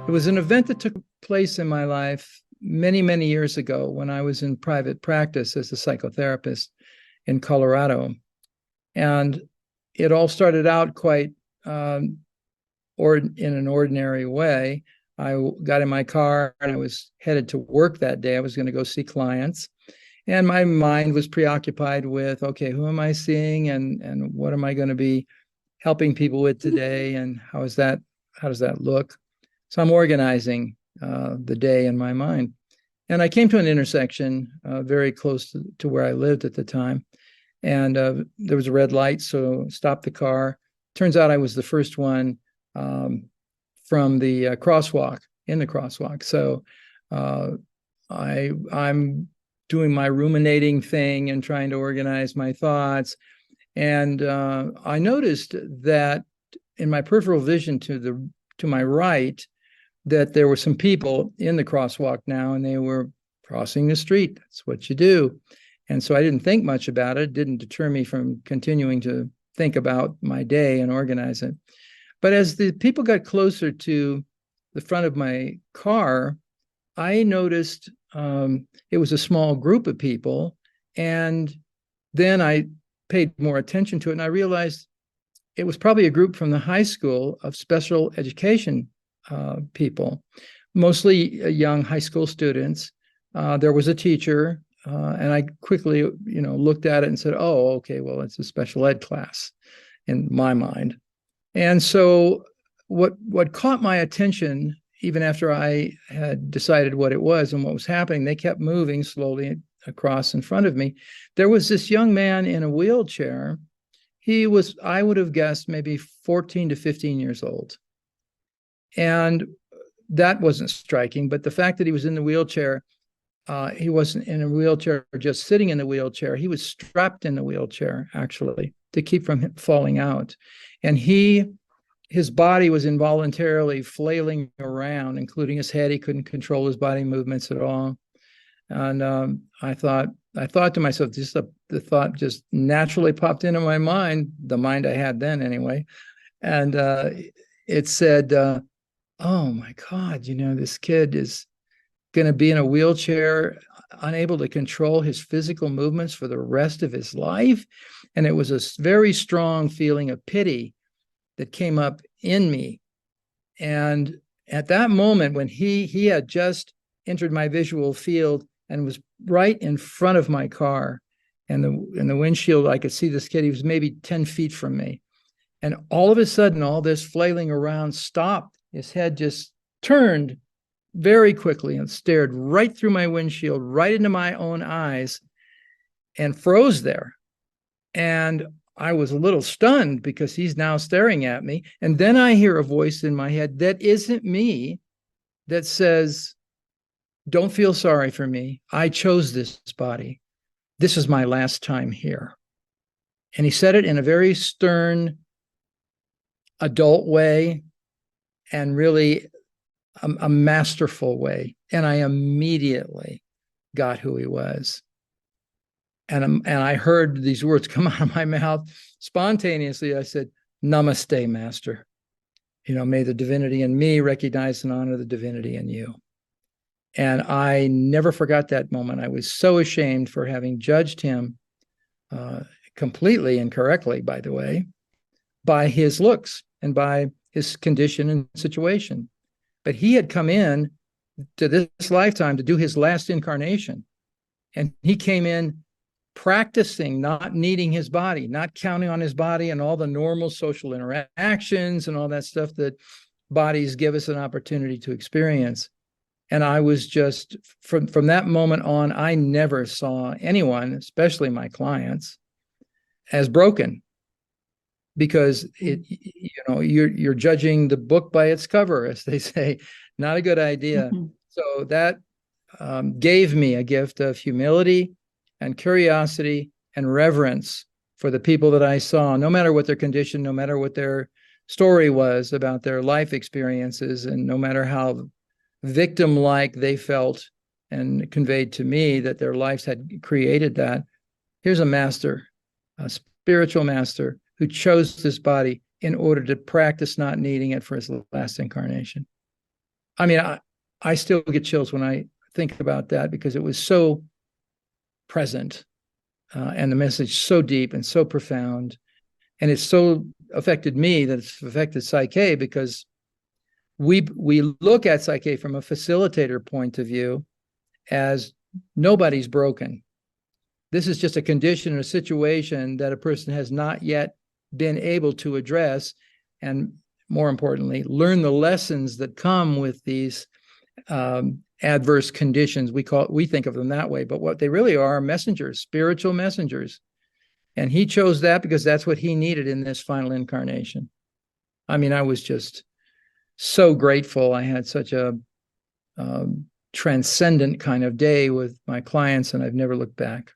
It was an event that took place in my life many, many years ago when I was in private practice as a psychotherapist in Colorado. And it all started out quite or in an ordinary way. I got in my car and I was headed to work that day. I was going to go see clients. And my mind was preoccupied with, okay, who am I seeing and what am I going to be helping people with today? And how does that look? So I'm organizing the day in my mind. And I came to an intersection very close to where I lived at the time. And there was a red light, so stopped the car. Turns out I was the first one from the crosswalk, in the crosswalk. So I'm doing my ruminating thing and trying to organize my thoughts. And I noticed that in my peripheral vision to my right, that there were some people in the crosswalk now, and they were crossing the street. That's what you do. And so I didn't think much about it. It didn't deter me from continuing to think about my day and organize it. But as the people got closer to the front of my car, I noticed it was a small group of people. And then I paid more attention to it, and I realized it was probably a group from the high school of special education people, mostly young high school students. There was a teacher, and I quickly, looked at it and said, "Oh, okay, well, it's a special ed class," in my mind. And so, what caught my attention, even after I had decided what it was and what was happening, they kept moving slowly across in front of me. There was this young man in a wheelchair. He was, I would have guessed, maybe 14 to 15 years old. And that wasn't striking, but the fact that he was in the wheelchair, he wasn't in a wheelchair just sitting in the wheelchair. He was strapped in the wheelchair, actually, to keep from him falling out. And his body was involuntarily flailing around, including his head. He couldn't control his body movements at all. And I thought to myself, the thought just naturally popped into my mind, the mind I had then anyway. And it said, oh my God, this kid is going to be in a wheelchair, unable to control his physical movements for the rest of his life. And it was a very strong feeling of pity that came up in me. And at that moment, when he had just entered my visual field and was right in front of my car, and the windshield, I could see this kid. He was maybe 10 feet from me. And all of a sudden, all this flailing around stopped. His head just turned very quickly and stared right through my windshield, right into my own eyes, and froze there. And I was a little stunned because he's now staring at me. And then I hear a voice in my head that isn't me that says, "Don't feel sorry for me. I chose this body. This is my last time here." And he said it in a very stern, adult way, and really a masterful way. And I immediately got who he was. And I heard these words come out of my mouth spontaneously. I said, "Namaste, Master. May the divinity in me recognize and honor the divinity in you." And I never forgot that moment. I was so ashamed for having judged him completely incorrectly, by the way, by his looks and by his condition and situation. But he had come in to this lifetime to do his last incarnation. And he came in practicing not needing his body, not counting on his body and all the normal social interactions and all that stuff that bodies give us an opportunity to experience. And I was just, from that moment on, I never saw anyone, especially my clients, as broken, because you're judging the book by its cover, as they say. Not a good idea. Mm-hmm. So that gave me a gift of humility and curiosity and reverence for the people that I saw, no matter what their condition, no matter what their story was about their life experiences, and no matter how victim-like they felt and conveyed to me that their lives had created that. Here's a master, a spiritual master, who chose this body in order to practice not needing it for his last incarnation. I mean, I still get chills when I think about that because it was so present, and the message so deep and so profound. And it's so affected me that it's affected PSYCH-K, because we look at PSYCH-K from a facilitator point of view as nobody's broken. This is just a condition or a situation that a person has not yet been able to address, and more importantly, learn the lessons that come with these adverse conditions. We think of them that way, but what they really are messengers, spiritual messengers. And he chose that because that's what he needed in this final incarnation. I mean, I was just so grateful. I had such a transcendent kind of day with my clients, and I've never looked back.